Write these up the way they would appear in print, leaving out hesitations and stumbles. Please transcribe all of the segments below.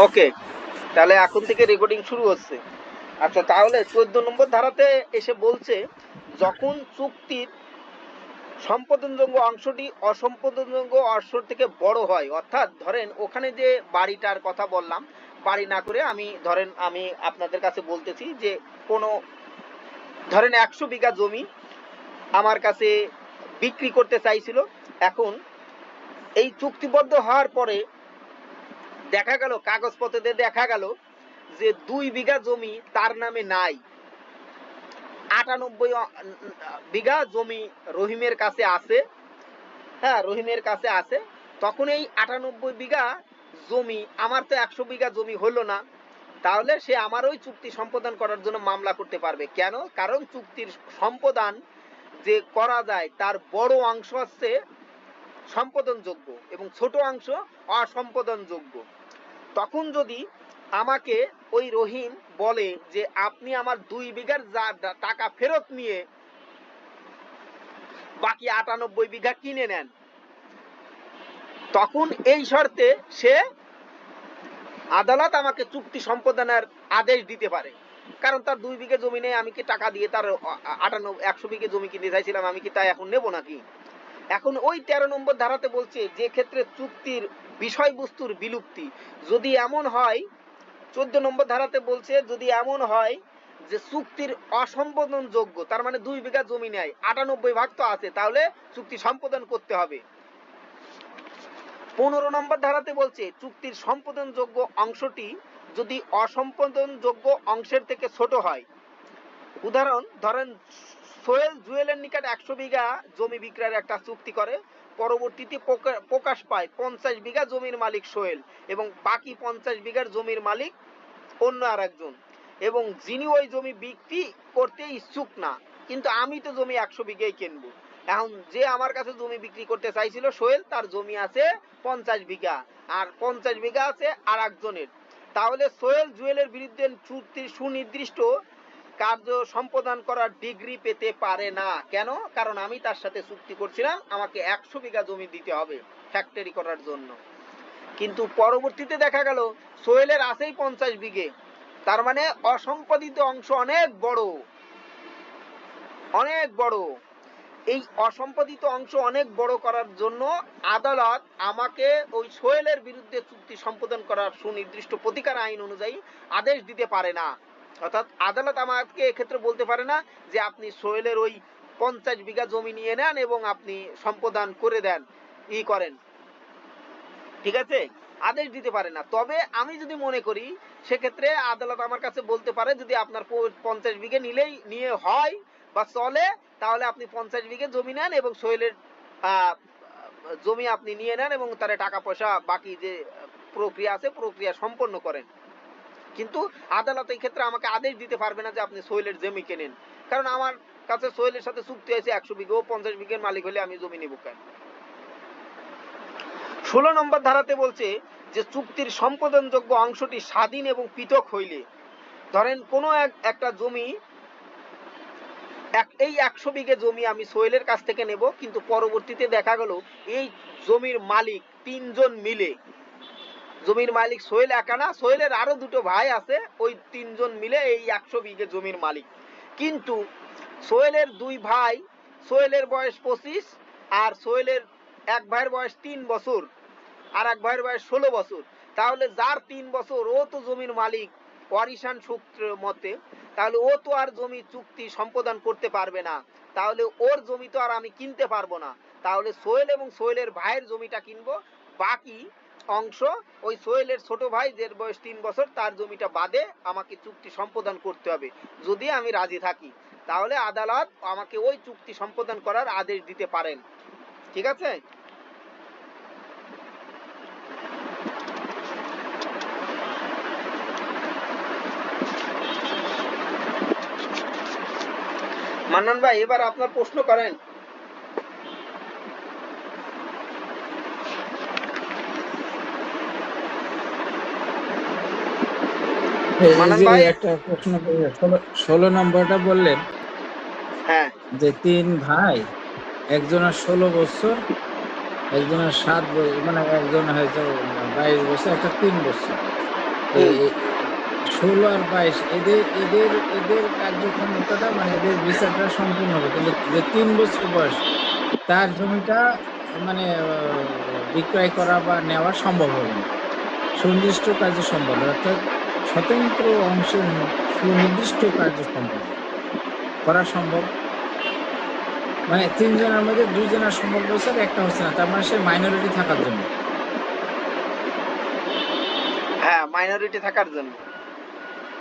ওকে, তাহলে এখন থেকে রেকর্ডিং শুরু হচ্ছে। আচ্ছা, তাহলে 14 নম্বর ধারাতে এসে বলছে, যখন চুক্তির সম্পাদনযোগ্য অংশটি অসম্পাদনযোগ্য অংশ থেকে বড় হয়, অর্থাৎ ধরেন ওখানে যে বাড়িটার কথা বললাম, বাড়ি না করে আমি আপনাদের কাছে বলতেছি যে কোনো ধরেন 100 বিঘা জমি আমার কাছে বিক্রি করতে চাইছিল। এখন এই চুক্তিবদ্ধ হওয়ার পরে দেখা গেল, কাগজপত্রে দেখা গেল যে 2 বিঘা জমি তার নামে নাই, 98 বিঘা জমি রহিমের কাছে আছে। হ্যাঁ, রহিমের কাছে আছে। তখন এই 98 বিঘা জমি, আমার তো 100 বিঘা জমি হলো না, তাহলে সে আমার ওই চুক্তি সম্পাদন করার জন্য মামলা করতে পারবে। কেন? কারণ চুক্তির সম্পাদন যে করা যায় তার বড় অংশ হচ্ছে সম্পাদনযোগ্য এবং ছোট অংশ অসম্পাদনযোগ্য। তখন যদি আমাকে ওই রহিম বলে যে আপনি আমার 2 বিঘার টাকা ফেরত নিয়ে বাকি 98 বিঘা কিনে নেন, তখন এই শর্তে সে আদালত আমাকে চুক্তি সম্পাদনের আদেশ দিতে পারে। কারণ তার 2 বিঘা জমি নেই, আমি কি টাকা দিয়ে তার 100 বিঘা জমি কিনতে চাইছিলাম, আমি কি তাই এখন নেব নাকি? এখন ওই 13 নম্বর ধারাতে বলছে, যে ক্ষেত্রে চুক্তির বিষয়বস্তুর বিলুপ্তি যদি এমন হয়, 14 নম্বর ধারাতে বলছে যদি এমন হয় যে চুক্তির অসম্পাদনযোগ্য, তার মানে 2 বিঘা জমি নেয়, 98 ভাগ তো আছে, তাহলে চুক্তি সম্পাদন করতে হবে। 15 নম্বর ধারাতে বলছে চুক্তির সম্পাদনযোগ্য অংশটি যদি অসম্পাদনযোগ্য অংশের থেকে ছোট হয়। উদাহরণ ধরেন, সোহেল জুয়েলের নিকট 100 বিঘা জমি বিক্রয়ের একটা চুক্তি করে, পরবর্তীতে প্রকাশ পায় 50 বিঘা জমির মালিক সোহেল এবং বাকি 50 বিঘার জমির মালিক অন্য আর একজন, এবং যিনি ওই জমি বিক্রি করতে ইচ্ছুক না, কিন্তু আমি তো জমি 100 বিঘাই কিনবো। এখন যে আমার কাছে জমি বিক্রি করতে চাইছিল সোহেল, তার জমি আছে 50 বিঘা আর 50 বিঘা আছে আর একজনের, তাহলে সোহেল জুয়েলের বিরুদ্ধে চুক্তির সুনির্দিষ্ট কার্য সম্পাদন করার ডিগ্রি পেতে পারে না। কেন? কারণ আমি তার সাথে চুক্তি করছিলাম আমাকে 100 বিঘা জমি দিতে হবে ফ্যাক্টরি করার জন্য, কিন্তু পরবর্তীতে দেখা গেল সোহেলের আছেই 50 বিঘে, তার মানে অসম্পাদিত অংশ অনেক বড়, অনেক বড়। এই অসম্পাদিত অংশ অনেক বড় করার জন্য আদালত আমাকে ওই সোহেলের বিরুদ্ধে চুক্তি সম্পাদন করার সুনির্দিষ্ট প্রতিকার আইন অনুযায়ী আদেশ দিতে পারে না। অর্থাৎ আদালত আমাকে এক্ষেত্রে বলতে পারে না যে আপনি সোহেলের ওই 50 বিঘা জমি নিয়ে নেন এবং আপনি সম্পাদন করে দেন, করেন, ঠিক আছে, আদেশ দিতে পারে না। তবে আমি যদি মনে করি, সেক্ষেত্রে আদালত আমার কাছে বলতে পারে যদি আপনার 50 বিঘে নিয়ে হয় বা চলে, তাহলে আপনি 50 বিঘে জমি নেন এবং সোহেলের জমি আপনি নিয়ে নেন এবং তার টাকা পয়সা বাকি যে প্রক্রিয়া আছে প্রক্রিয়া সম্পন্ন করেন। কিন্তু আদালত এই ক্ষেত্রে আমাকে আদেশ দিতে পারবে না যে আপনি সোহেলের জমি কেনেন, কারণ আমার কাছে সোহেলের সাথে চুক্তি হয়েছে 100 বিঘে, ও 50 বিঘের মালিক হলে আমি জমি নেব কেন? 16 নম্বর ধারাতে বলছে যে চুক্তির সম্পাদনযোগ্য অংশটি স্বাধীন এবং পৃথক হইলে, ধরেন কোনো একটা জমি, এই 100 বিঘে জমি আমি সোহেলের কাছ থেকে নেব, কিন্তু পরবর্তীতে দেখা গেল এই জমির মালিক 3 জন মিলে, জমির মালিক সোহেল একা না, সোহেলের আরো দুটো ভাই আছে, ওই 3 জন মিলে এই 100 বিঘে জমির মালিক। কিন্তু সোহেলের 2 ভাই, সোহেলের বয়স 25 আর সোহেলের এক ভাইয়ের বয়স 3 বছর আর এক ভাইয়ের বয়স 16 বছর, তাহলে যার 3 বছর ও তো জমির মালিক ওয়ারিশান সূত্র মতে, তাহলে ও তো আর জমি চুক্তি সম্পাদন করতে পারবে না, তাহলে ওর জমি তো আর আমি কিনতে পারবো না। তাহলে সোহেল এবং সোহেলের ভাইয়ের জমিটা কিনবো, বাকি অংশ ওই সোহেলের ছোট ভাই যার বয়স 3 বছর তার জমিটা বাদে আমাকে চুক্তি সম্পাদন করতে হবে। যদি আমি রাজি থাকি, তাহলে আদালত আমাকে ওই চুক্তি সম্পাদন করার আদেশ দিতে পারেন। ঠিক আছে? মান্নান ভাই, এবার আপনার প্রশ্ন করেন। মান্নান ভাই, একটা প্রশ্ন, 16 নম্বরটা বললেন হ্যাঁ, যে 3 ভাই, একজনের 16 বছর, একজনের 7 বছর, মানে একজন হয়তো 22 বছর, একটা 3 বছর। হুম। 16 আর 22 এদের এদের এদের কার্যক্ষমতাটা মানে এদের বিচারটা সম্পূর্ণ হবে, কিন্তু যে 3 বছর বয়স তার জমিটা মানে বিক্রয় করা বা নেওয়া সম্ভব হবে না। সুনির্দিষ্ট কার্য সম্পাদন অর্থাৎ স্বতন্ত্র অংশে সুনির্দিষ্ট কার্য সম্পাদন করা সম্ভব। মানে 3 জনের মধ্যে 2 জনের সম্ভব হয়েছে আর একটা হচ্ছে না, তার মানে সে মাইনরিটি থাকার জন্য। হ্যাঁ, মাইনরিটি থাকার জন্য।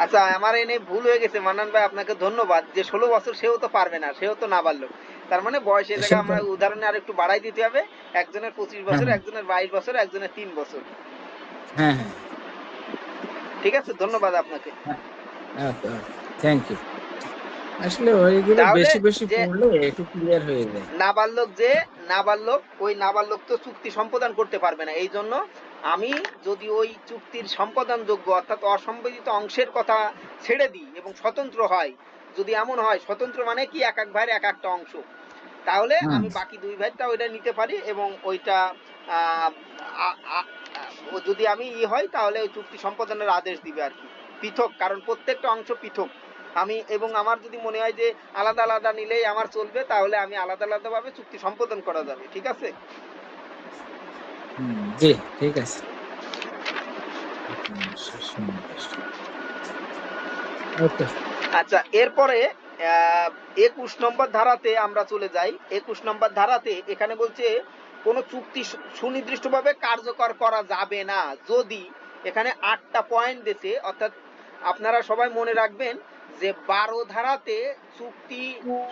আচ্ছা, আমার এনে ভুল হয়ে গেছে মান্নান ভাই, আপনাকে ধন্যবাদ। যে 16 বছর সেও তো পারবে না, সেও তো নাবালক। তার মানে বয়সের জায়গায় সেটা আমরা উদাহরণে আর একটু বাড়াই দিতে হবে। একজনের 25 বছর, হ্যাঁ, একজনের 22 বছর, একজনের 3 বছর। হ্যাঁ, হ্যাঁ, ঠিক আছে, ধন্যবাদ আপনাকে। হ্যাঁ, ওকে, ওকে, থ্যাংক ইউ। আসলে ওইগুলো তাহলে বেশি বেশি যে পড়লে একটু ক্লিয়ার হয়ে যায়। নাবালক, যে নাবালক, ওই নাবালক তো চুক্তি সম্পাদন করতে পারবে না। এই জন্য আমি যদি ওই চুক্তির সম্পাদনযোগ্য অর্থাৎ অসম্পাদিত অংশের কথা ছেড়ে দিই এবং স্বতন্ত্র হয়, যদি এমন হয় স্বতন্ত্র মানে কি এক এক ভাইয়ের এক একটা অংশ, তাহলে হুম, আমি বাকি দুই ভাইটা ওইটা নিতে পারি এবং ওইটা আহ, আ- আ- ও যদি আমি হয় তাহলে ওই চুক্তি সম্পাদনের আদেশ দিবে আর কি, পৃথক, কারণ প্রত্যেকটা অংশ পৃথক। আমি এবং আমার যদি মনে হয় যে আলাদা আলাদা নিলেই আমার চলবে, তাহলে আমি আলাদা আলাদা ভাবে চুক্তি সম্পাদন করা যাবে। ঠিক আছে। হুম, জি, ঠিক আছে। সুনির্দিষ্ট। ওকে। আচ্ছা, এরপরে 21 নম্বর ধারাতে আমরা চলে যাই। 21 নম্বর ধারাতে এখানে বলছে কোন চুক্তি সুনির্দিষ্টভাবে কার্যকর করা যাবে না যদি, এখানে 8টা পয়েন্ট দিয়েছে, অর্থাৎ আপনারা সবাই মনে রাখবেন যে 12 ধারাতে চুক্তি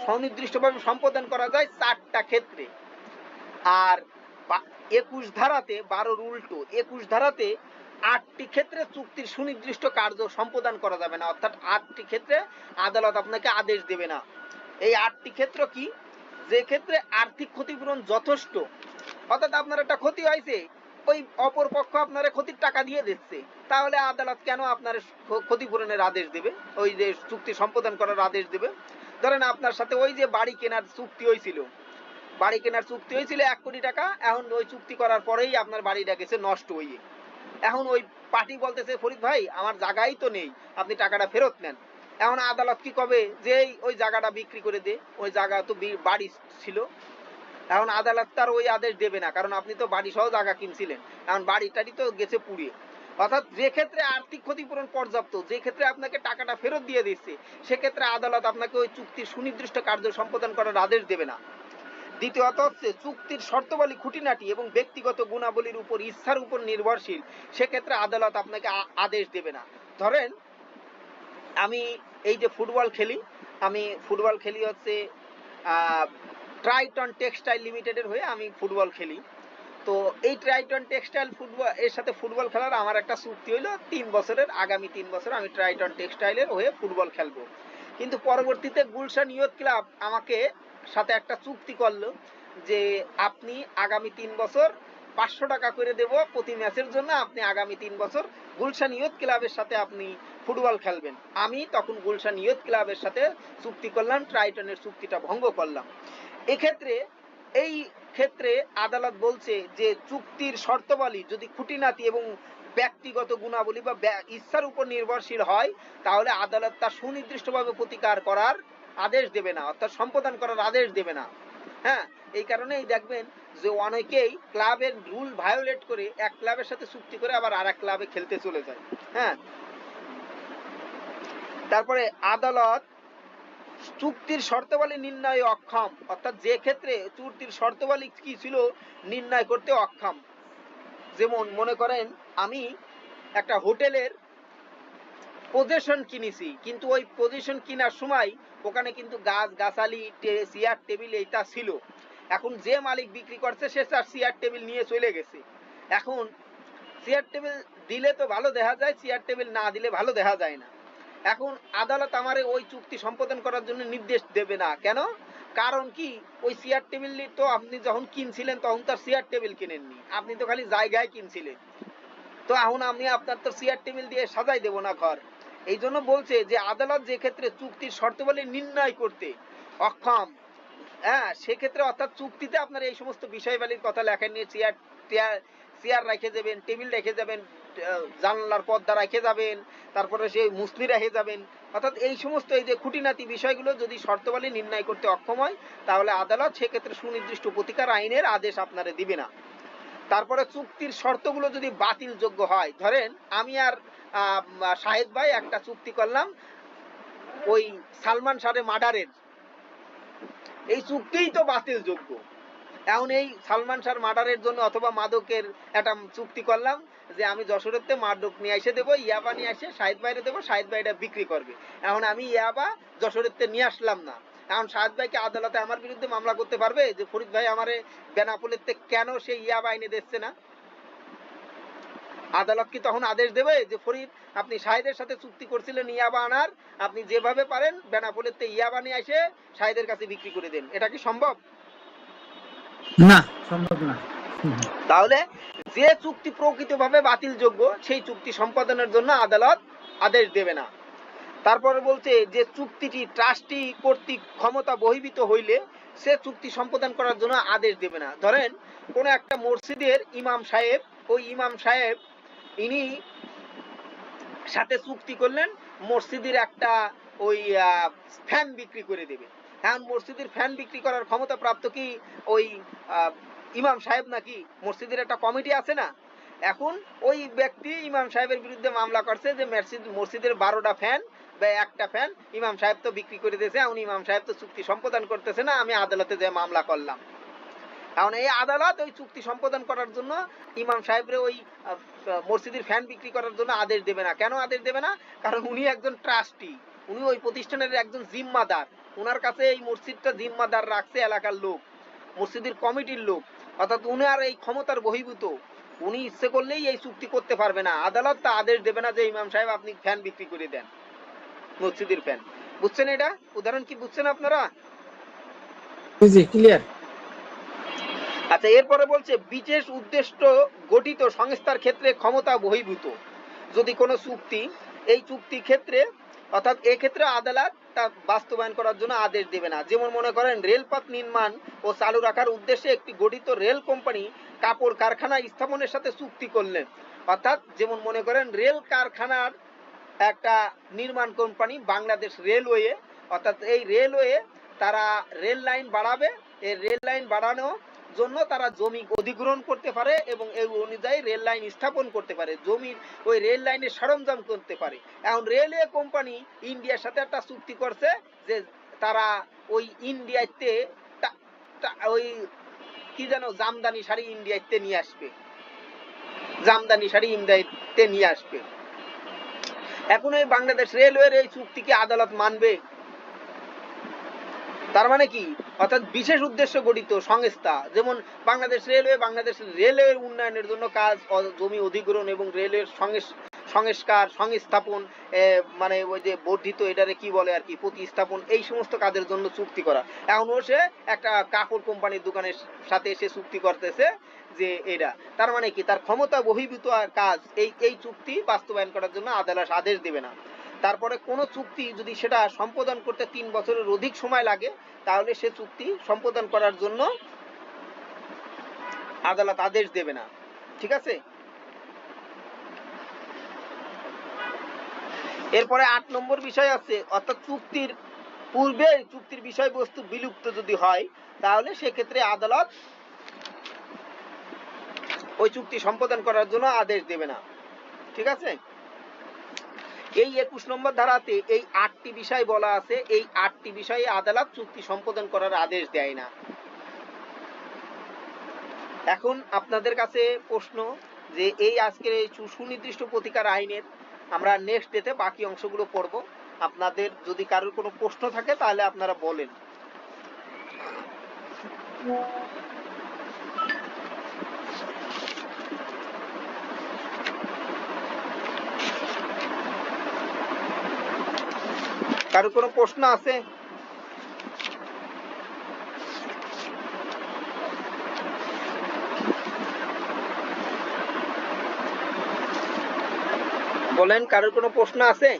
সুনির্দিষ্টভাবে সম্পাদন করা যায় 4টা ক্ষেত্রে, আর 21 ধারাতে 12-র উল্টো, 21 ধারাতে 8টি ক্ষেত্রে চুক্তির সুনির্দিষ্ট কার্য সম্পাদন করা যাবে না, অর্থাৎ 8টি ক্ষেত্রে আদালত আপনাকে আদেশ দেবে না। এই 8টি ক্ষেত্র কি? যে ক্ষেত্রে আর্থিক ক্ষতিপূরণ যথেষ্ট, অর্থাৎ আপনার একটা ক্ষতি হয়েছে, ওই অপর পক্ষ আপনার ক্ষতির টাকা দিয়ে দিচ্ছে, তাহলে আদালত কেন আপনার ক্ষতিপূরণের আদেশ দেবে, ওই যে চুক্তি সম্পাদন করার আদেশ দেবে? ধরেন আপনার সাথে ওই যে বাড়ি কেনার চুক্তি হয়েছিল, বাড়ি কেনার চুক্তি হয়েছিল 1 কোটি টাকা, এখন ওই চুক্তি করার পরেই আপনার বাড়িটা গেছে নষ্ট হয়ে, এখন ওই পার্টি বলতেছে ফরিদ ভাই আমার জায়গাই তো নেই, আপনি টাকাটা ফেরত নেন। এখন আদালত কি কবে যে ওই জায়গাটা বিক্রি করে দে, ওই জায়গা তো বাড়ি ছিল। এখন আদালত তার ওই আদেশ দেবে না, কারণ আপনি তো বাড়ি সহ জায়গা কিনছিলেন, এখন বাড়িটারি তো গেছে পুড়িয়ে। অর্থাৎ যে ক্ষেত্রে আর্থিক ক্ষতিপূরণ পর্যাপ্ত, যে ক্ষেত্রে আপনাকে টাকাটা ফেরত দিয়ে দিচ্ছে, সেক্ষেত্রে আদালত আপনাকে ওই চুক্তির সুনির্দিষ্ট কার্য সম্পাদন করার আদেশ দেবে না। দ্বিতীয়ত হচ্ছে চুক্তির শর্তাবলী খুঁটিনাটি এবং ব্যক্তিগত গুণাবলীর উপর, ইচ্ছার উপর নির্ভরশীল, সেক্ষেত্রে আদালত আপনাকে আদেশ দেবে না। ধরেন আমি এই যে ফুটবল খেলি, আমি ফুটবল খেলি হচ্ছে ট্রাইটন টেক্সটাইল লিমিটেডের হয়ে আমি ফুটবল খেলি। তো এই ট্রাইটন টেক্সটাইল ফুটবল এর সাথে ফুটবল খেলার আমার একটা চুক্তি হইলো 3 বছরের, আগামী 3 বছর আমি ট্রাইটন টেক্সটাইলের হয়ে ফুটবল খেলবো। কিন্তু পরবর্তীতে গুলশান ইয়ুথ ক্লাব আমাকে সাথে একটা চুক্তি করলো যে আপনি আগামী 3 বছর 500 টাকা করে দেব প্রতি ম্যাচের জন্য, আপনি আগামী 3 বছর গুলশান ইয়ুথ ক্লাবের সাথে আপনি ফুটবল খেলবেন। আমি তখন গুলশান ইয়ুথ ক্লাবের সাথে চুক্তি করলাম, ট্রাইটনের চুক্তিটা ভঙ্গ করলাম। এক্ষেত্রে এই ক্ষেত্রে আদালত বলছে যে চুক্তির শর্তাবলী যদি খুঁটিনাটি এবং ব্যক্তিগত গুণাবলী বা ইচ্ছার উপর নির্ভরশীল হয়, তাহলে আদালত তার সুনির্দিষ্টভাবে প্রতিকার করার আদেশ দেবে না, অর্থাৎ সম্পাদন করার আদেশ দেবে না। হ্যাঁ, এই কারণেই দেখবেন যে অনেকেই ক্লাবের রুল ভায়োলেট করে এক ক্লাবের সাথে চুক্তি করে আবার আর এক ক্লাবে খেলতে চলে যায়। হ্যাঁ, তারপরে আদালত চুক্তির শর্তাবলী নির্ণয়ে অক্ষম, অর্থাৎ যে ক্ষেত্রে চুক্তির শর্তাবলী কি ছিল নির্ণয় করতে অক্ষম। যেমন মনে করেন আমি একটা হোটেলের পজিশন কিনেছি, কিন্তু ওই পজিশন কেনার সময় ওখানে কিন্তু গাছ গাছালি চেয়ার টেবিল এইটা ছিল। এখন যে মালিক বিক্রি করছে সে তার চেয়ার টেবিল নিয়ে চলে গেছে। এখন চেয়ার টেবিল দিলে তো ভালো দেখা যায়, চেয়ার টেবিল না দিলে ভালো দেখা যায় না। এখন আদালত আমারে ওই চুক্তি সম্পাদন করার জন্য নির্দেশ দেবে না। কেন? কারণ কি, ওই চেয়ার টেবিল তো আপনি যখন কিনছিলেন তখন তার চেয়ার টেবিল কিনেননি, আপনি তো খালি জায়গায় কিনছিলেন। তো এখন আমি আপনার তো চেয়ার টেবিল দিয়ে সাজাই দেবো না ঘর। এই জন্য বলছে যে আদালত যে ক্ষেত্রে চুক্তির শর্তাবলী নির্ণয় করতে অক্ষম, হ্যাঁ, সেক্ষেত্রে অর্থাৎ চুক্তিতে আপনার এই সমস্ত বিষয়বালির কথা লেখা নিয়ে চেয়ার চেয়ার চেয়ার রেখে যাবেন, টেবিল রেখে যাবেন, জানলার পর্দা রেখে যাবেন, তারপরে সেই মুসলি রেখে যাবেন, অর্থাৎ এই সমস্ত এই যে খুঁটিনাটি বিষয়গুলো যদি শর্তাবলী নির্ণয় করতে অক্ষম হয়, তাহলে আদালত সেক্ষেত্রে সুনির্দিষ্ট প্রতিকার আইনের আদেশ আপনারা দিবে না। তারপরে চুক্তির শর্তগুলো যদি বাতিলযোগ্য হয়, ধরেন আমি আর শাহেদ ভাই একটা চুক্তি করলাম ওই সালমান শাহের মার্ডারের, এই চুক্তিই তো বাতিলযোগ্য। এখন এই সালমান শাহ মার্ডারের জন্য অথবা মাদকের একটা চুক্তি করলাম যে আমি যশোরেতে মাদক নিয়ে এসে দেবো, ইয়াবা নিয়ে এসে শাহিদ ভাইরে দেবো, শাহিদ ভাই এটা বিক্রি করবে। এখন আমি ইয়াবা যশোরেতে নিয়ে আসলাম না, এখন শাহিদ ভাইকে আদালতে আমার বিরুদ্ধে মামলা করতে পারবে যে ফরিদ ভাই আমারে বেনাপোলেতে কেন সে ইয়াবা এনে দিচ্ছে না? আদালত কি তখন আদেশ দেবে যে ফরিদ আপনি শাহিদের সাথে চুক্তি করছিলেন ইয়াবা আনার, আপনি যেভাবে পারেন বেনাপোলেতে ইয়াবা নিয়ে এসে শাহিদের কাছে বিক্রি করে দেন? এটা কি সম্ভব? না, সম্ভব না। তাহলে যে চুক্তি প্রকৃতভাবে বাতিলযোগ্য সেই চুক্তি সম্পাদনের জন্য আদালত আদেশ দেবে না। তারপরে বলছে যে চুক্তিটি ট্রাস্টি কর্তৃক ক্ষমতা বহির্ভূত হইলে সে চুক্তি সম্পাদন করার জন্য আদেশ দেবে না। ধরেন কোন একটা মসজিদের ইমাম সাহেব, ওই ইমাম সাহেব ইনি সাথে চুক্তি করলেন মসজিদের একটা ওই ফ্যান বিক্রি করে দেবে। এখন মসজিদের ফ্যান বিক্রি করার ক্ষমতা প্রাপ্ত কি ওই ইমাম সাহেব নাকি? মসজিদের একটা কমিটি আছে না? এখন ওই ব্যক্তি ইমাম সাহেবের বিরুদ্ধে মামলা করছে যে মসজিদের 12টা ফ্যান বা একটা ফ্যান ইমাম সাহেব তো বিক্রি করে দিয়েছে, এখন ইমাম সাহেব তো চুক্তি সম্পাদন করতেছে না, আমি আদালতে যে মামলা করলাম। কারণ এই আদালত ওই চুক্তি সম্পাদন করার জন্য ইমাম সাহেবরে ওই মসজিদের ফ্যান বিক্রি করার জন্য আদেশ দেবে না। কেন আদেশ দেবে না? কারণ উনি একজন ট্রাস্টি, উনি ওই প্রতিষ্ঠানের একজন জিম্মাদার, ওনার কাছে এই মসজিদটা জিম্মাদার রাখছে এলাকার লোক, মসজিদের কমিটির লোক, অর্থাৎ উনি আর এই ক্ষমতার বহির্ভূত, উনি ইচ্ছে করলেই এই চুক্তি করতে পারবে না। আদালত তা আদেশ দেবে না যে ইমাম সাহেব আপনি ফ্যান বিক্রি করে দেন, মসজিদের ফ্যান। বুঝছেন এটা উদাহরণ কি? বুঝছেন আপনারা? জি, ক্লিয়ার। আচ্ছা, এরপরে বলছে বিশেষ উদ্দেশ্য গঠিত সংস্থার ক্ষেত্রে ক্ষমতা বহির্ভূত যদি কোনো চুক্তি, এই চুক্তি ক্ষেত্রে অর্থাৎ এক্ষেত্রে আদালত তা বাস্তবায়ন করার জন্য আদেশ দেবে না। যেমন মনে করেন রেলপথ নির্মাণ ও চালু রাখার উদ্দেশ্যে একটি গঠিত রেল কোম্পানি কাপড় কারখানা স্থাপনের সাথে চুক্তি করলেন, অর্থাৎ যেমন মনে করেন রেল কারখানার একটা নির্মাণ কোম্পানি বাংলাদেশ রেলওয়ে, অর্থাৎ এই রেলওয়ে তারা রেল লাইন বাড়াবে, এই রেল লাইন বাড়ানো জন্য তারা জমি অধিগ্রহণ করতে পারে এবং এই অনুযায়ী রেল লাইন স্থাপন করতে পারে, জমির ওই রেল লাইনের সরঞ্জাম করতে পারে। এখন রেলওয়ে কোম্পানি ইন্ডিয়ার সাথে একটা চুক্তি করছে যে তারা ওই ইন্ডিয়াতে ওই কি জানো জামদানি শাড়ি ইন্ডিয়াতে নিয়ে আসবে, জামদানি শাড়ি ইন্ডিয়াতে নিয়ে আসবে। এখন এই বাংলাদেশ রেলওয়ের এই চুক্তিকে আদালত মানবে? তার মানে কি? অর্থাৎ বিশেষ উদ্দেশ্য গঠিত সংস্থা যেমন বাংলাদেশ রেলওয়ে, বাংলাদেশ রেলওয়ে উন্নয়নের জন্য কাজ, জমি অধিগ্রহণ এবং রেলওয়ের সংস্কার সংস্থাপন, মানে ওই যে বর্ধিত এটারে কি বলে আর কি, প্রতিস্থাপন, এই সমস্ত কাজের জন্য চুক্তি করা। এখন ও সে একটা কাপড় কোম্পানির দোকানের সাথে এসে চুক্তি করতেছে যে এটা, তার মানে কি? তার ক্ষমতা বহির্ভূত কাজ, এই চুক্তি বাস্তবায়ন করার জন্য আদালত আদেশ দেবে না। তারপরে কোন চুক্তি যদি সেটা সম্পাদন করতে 3 বছরের অধিক সময় লাগে, তাহলে সে চুক্তি সম্পাদন করার জন্য আদালত আদেশ দেবে না। ঠিক আছে? এরপরে 8 নম্বর বিষয় আছে, অর্থাৎ চুক্তির পূর্বে চুক্তির বিষয়বস্তু বিলুপ্ত যদি হয়, তাহলে সেক্ষেত্রে আদালত ওই চুক্তি সম্পাদন করার জন্য আদেশ দেবে না। ঠিক আছে? এই 21 নম্বর ধারাতে এই 8টি বিষয় বলা আছে, এই 8টি বিষয়ে আদালত চুক্তি সম্পাদন করার আদেশ দেয় না। এখন আপনাদের কাছে প্রশ্ন যে এই আজকের এই সুনির্দিষ্ট প্রতিকার আইনের আমরা নেক্সট ডেতে বাকি অংশগুলো পড়ব। আপনাদের যদি কারোর কোনো প্রশ্ন থাকে তাহলে আপনারা বলেন। কারোর কোনো প্রশ্ন আছে? বলেন, কারোর কোনো প্রশ্ন আছে?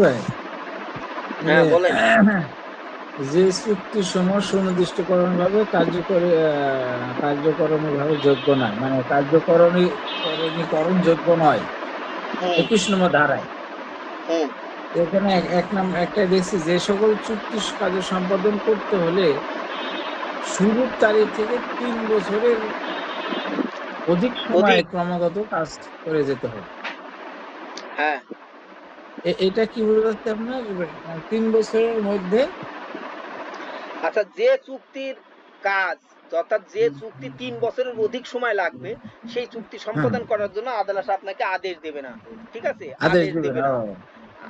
ভাই, হ্যাঁ বলেন। যে চুক্তি সমূহ সুনির্দিষ্টকরণভাবে কার্যকরণভাবে যোগ্য নয়, মানে কার্যকরণীকরণ যোগ্য নয়, হুম 21 নম্বর ধারায়। হুম এখানে একটাই দেখছি, যে সকল চুক্তি কার্য সম্পাদন করতে হলে শুরুর তারিখ থেকে 3 বছরের অধিক সময় অধিক। ক্রমাগত কাজ করে যেতে হবে। হ্যাঁ এটা কি বোঝাচ্ছে আপনার? 3 বছরের মধ্যে। আচ্ছা, যে চুক্তির কাজ, অর্থাৎ যে চুক্তি 3 বছরের অধিক সময় লাগবে, সেই চুক্তি হ্যাঁ, সম্পাদন করার জন্য আদালত আপনাকে আদেশ দেবে না। ঠিক আছে, আদেশ আদেশ দিবেন। দেবে না,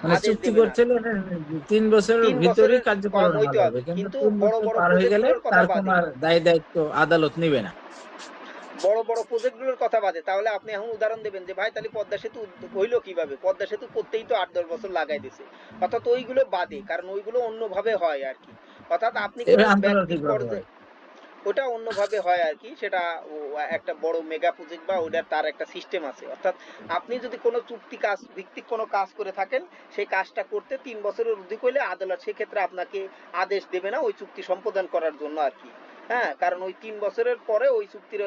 মানে আদেশ চুক্তি দেবে না। করতে হলে 3 বছরের 3 বছরের ভিতরেই কম কার্যকরণ হইতে ভালো হবে, হবে, কিন্তু কিন্তু 3 বছর বড় পার হয়ে প্রজেক্ট গেলে গুলোর কথা তার কোনো বাদে, আর দায়-দায়িত্ব আদালত নিবে না। বড় প্রজেক্ট গুলোর কথা বাদে। তাহলে আপনি এখন উদাহরণ দেবেন যে ভাই তাহলে পদ্মা সেতু হইলো কিভাবে? পদ্মা সেতু করতেই তো 8-10 বছর লাগাই দিছে। অর্থাৎ ওইগুলো বাদে, কারণ ওইগুলো অন্যভাবে হয় আর কি। অর্থাৎ আপনি এটা কোনো ব্যক্তির আন্তর্জাতিকভাবে হয়। পর্যায়ে, ওটা অন্যভাবে হয় আর কি। সেটা একটা বড় মেগা প্রজেক্ট বা ওটার তার একটা সিস্টেম আছে। অর্থাৎ আপনি যদি কোনো চুক্তি কাজ ভিত্তিক কোনো কাজ করে থাকেন, সেই কাজটা করতে 3 বছরের অধিক হইলে আদালত সেক্ষেত্রে আপনাকে আদেশ দেবে না ওই চুক্তি সম্পাদন করার জন্য আর কি। হ্যাঁ, কারণ ওই 3 বছরের পরে ওই চুক্তির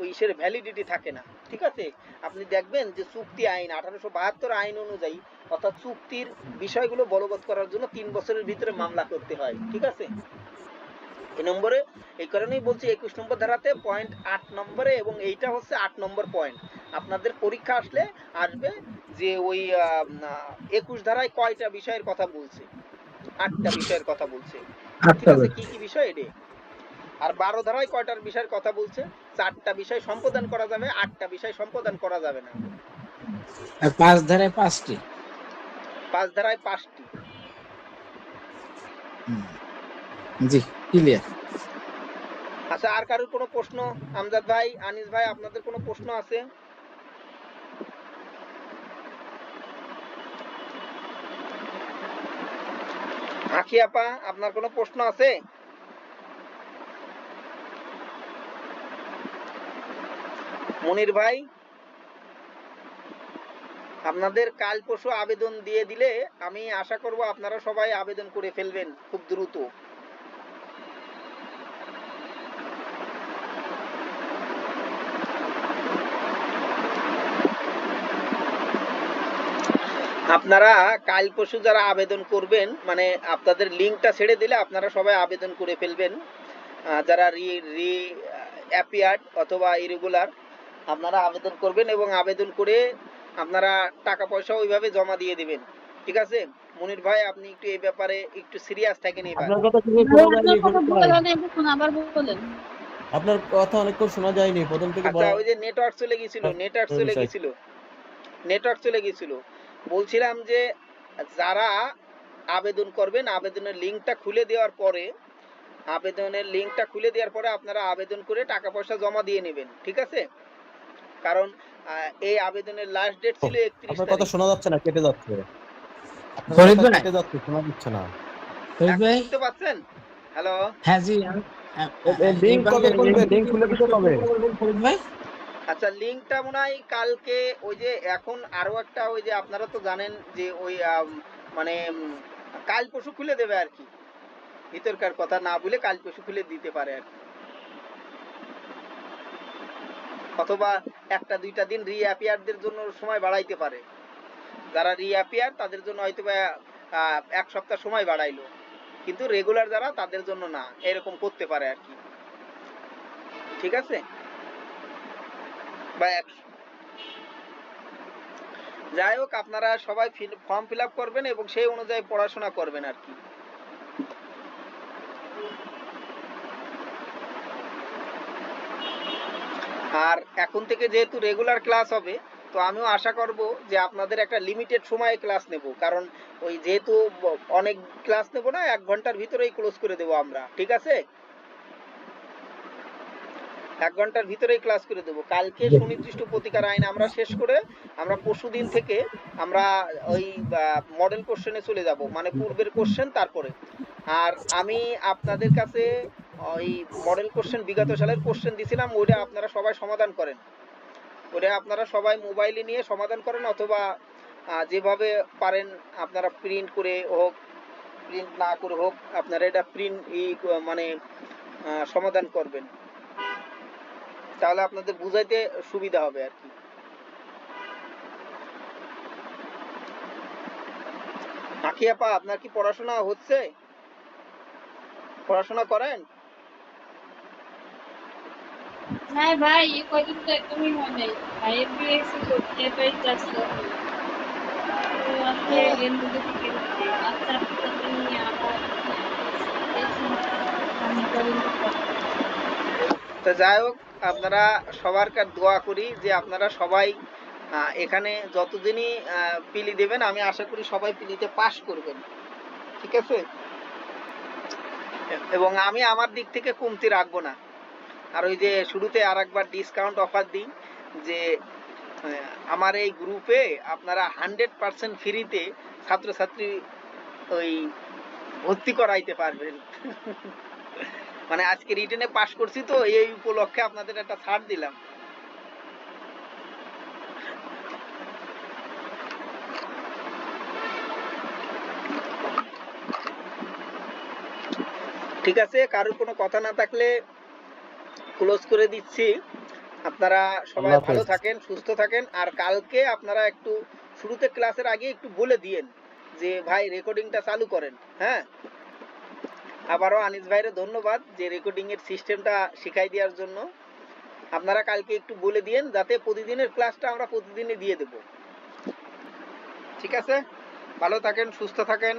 ওই ইসের ভ্যালিডিটি থাকে না। ঠিক আছে, আপনি দেখবেন যে চুক্তি আইন 1872 আইন অনুযায়ী, অর্থাৎ চুক্তির বিষয়গুলো বলবৎ করার জন্য 3 বছরের ভিতরে মামলা করতে হয়। ঠিক আছে, এই নম্বরে, এই কারণেই বলছি 21 নম্বর ধারাতে পয়েন্ট 8 নম্বরে, এবং এইটা হচ্ছে 8 নম্বর পয়েন্ট। আপনাদের পরীক্ষা আসলে আসবে যে ওই 21 ধারায় কয়টা বিষয়ের কথা বলছে? 8টা বিষয়ের কথা বলছে। ঠিক 8টা আছে, বেশি। কি কি বিষয় এটি? আর 12 ধারায় কয়টার বিষয়ের কথা বলছে? 4টা বিষয় সম্পাদন করা যাবে, 8টা বিষয় সম্পাদন করা যাবে না। আর 5 ধারায় 5টি। 5 ধারায় 5টি। জি, ক্লিয়ার। আচ্ছা, আর কারোর কোনো প্রশ্ন? আমজাদ ভাই, আনিস ভাই, আপনাদের কোনো প্রশ্ন আছে? আখি আপা, আপনার কোনো প্রশ্ন আছে? মনির ভাই, আপনাদের কাল পরশু আবেদন দিয়ে দিলে আমি আশা করব আপনারা সবাই আবেদন করে ফেলবেন খুব দ্রুত। আপনারা কাল পরশু যারা আবেদন করবেন, মানে আপনাদের লিঙ্কটা ছেড়ে দিলে আপনারা সবাই আবেদন করে ফেলবেন। যারা রি রি অ্যাপিয়ার্ড অথবা ইরেগুলার, আপনারা আবেদন করবেন এবং আবেদন করে আপনারা টাকা পয়সা ওইভাবে জমা দিয়ে দিবেন। ঠিক আছে, মনির ভাই আপনি একটু এই ব্যাপারে একটু সিরিয়াস থাকেন এবার। আপনার কথা ঠিক শোনা আপনার যায়নি কথা ফরিদ বোঝা ভাই। যায়নি, একটু আবার বলেন। আপনার কথা অনেকক্ষণ শোনা যায়নি, প্রথম থেকে আচ্ছা, ওই যে নেটওয়ার্ক চলে গেছিল, নেটওয়ার্ক বলার চলে বিষয়। গেছিল, নেটওয়ার্ক চলে গেছিল। বলছিলাম যে যারা আবেদন করবেন, আবেদনের লিঙ্কটা খুলে দেওয়ার পরে, আপনারা আবেদন করে টাকা পয়সা জমা দিয়ে নেবেন। ঠিক আছে, কারণ এই আবেদনের লাস্ট ডেট ছিল 31 আপনার কথা তারিখ। শোনা যাচ্ছে না, কেটে যাচ্ছে। আপনার ফরিদ কথা ভাই, কেটে যাচ্ছে, শোনা যাচ্ছে না। ফরিদ এখন ভাই। শুনতে পাচ্ছেন? হ্যালো, হ্যাঁ জি, লিঙ্ক কবে এবারে খুলবে? লিঙ্ক খুলে দিতে কবে? ফরিদ ভাই। আচ্ছা, লিঙ্কটা মনে হয় কালকে, ওই যে এখন আরো একটা, ওই যে আপনারা তো জানেন যে ওই মানে কাল পরশু খুলে দেবে আর কি। ভিতরকার কথা না বলে কাল পরশু খুলে দিতে পারে আর কি। অথবা 1-2টা দিন রিঅ্যাপিয়ারদের জন্য সময় বাড়াইতে পারে। যারা রিঅ্যাপিয়ার তাদের জন্য হয়তো বা 1 সপ্তাহ সময় বাড়াইলো, কিন্তু রেগুলার যারা তাদের জন্য না, এরকম করতে পারে আর কি। ঠিক আছে, বা যাই হোক, আপনারা সবাই ফর্ম ফিল আপ করবেন এবং সেই অনুযায়ী পড়াশোনা করবেন আর কি। আর এখন থেকে যেহেতু রেগুলার ক্লাস হবে, তো আমিও আশা করব যে আপনাদের একটা লিমিটেড সময়ে ক্লাস নেব, কারণ ওই যেহেতু অনেক ক্লাস নেব না, 1 ঘন্টার ভিতরেই ক্লোজ করে দেবো আমরা। ঠিক আছে, 1 ঘন্টার ভিতরেই ক্লাস করে দেবো। কালকে সুনির্দিষ্ট প্রতিকার আইন আমরা শেষ করে আমরা পরশুদিন থেকে আমরা ওই মডেল কোশ্চেনে চলে যাব, মানে পূর্বের কোশ্চেন তারপরে। আর আমি আপনাদের কাছে ওই মডেল কোশ্চেন, বিগত সালের কোশ্চেন দিছিলাম, ওইটা আপনারা সবাই সমাধান করেন। ওটা আপনারা সবাই মোবাইলে নিয়ে সমাধান করেন, অথবা যেভাবে পারেন আপনারা প্রিন্ট করে হোক প্রিন্ট না করে হোক আপনারা এটা প্রিন্ট মানে সমাধান করবেন, তাহলে আপনাদের বুঝাইতে সুবিধা হবে আর কি। আখি আপা, আপনার কি পড়াশোনা হচ্ছে? পড়াশোনা করেন? হ্যাঁ ভাই, এই কদিন তো একদমই হয় নাই। ভাইয়ের বিয়ে ছিল, বিয়েটাই জাস্ট হলো। তো আসলে এর মধ্যে থেকে যাচ্ছে বাচ্চা টাচ্চা নিয়ে আবার দেখি সামনে কদিন তো পর। তো যাই হোক, আপনারা সবার কাছে দোয়া করি যে আপনারা সবাই এখানে যতদিনই পিলি দেবেন, আমি আশা করি সবাই পিলিতে পাস করবেন, ঠিক আছে? এবং আমি আমার দিক থেকে কমতি রাখবো না। আর ওই যে শুরুতে আর একবার ডিসকাউন্ট অফার দিই যে আমার এই গ্রুপে আপনারা 100% ফ্রিতে ছাত্রছাত্রী ওই ভর্তি করাইতে পারবেন। মানে আজকে রিটেনে পাস করছি তো এই উপলক্ষে আপনাদের একটা ছাড় দিলাম। ঠিক আছে, কারোর কোনো কথা না থাকলে ক্লোজ করে দিচ্ছি। আপনারা সবাই আল্লাহ ভালো হাফেজ। থাকেন, সুস্থ থাকেন। আর কালকে আপনারা একটু শুরুতে ক্লাসের আগে একটু বলে দিয়েন যে ভাই রেকর্ডিংটা চালু করেন। হ্যাঁ, আবারও আনিস ভাইরে ধন্যবাদ যে রেকর্ডিং এর সিস্টেমটা শিখাই দেওয়ার জন্য। আপনারা কালকে একটু বলে দিয়েন যাতে প্রতিদিনের ক্লাসটা আমরা প্রতিদিনই দিয়ে দেব। ঠিক আছে, ভালো থাকেন, সুস্থ থাকেন।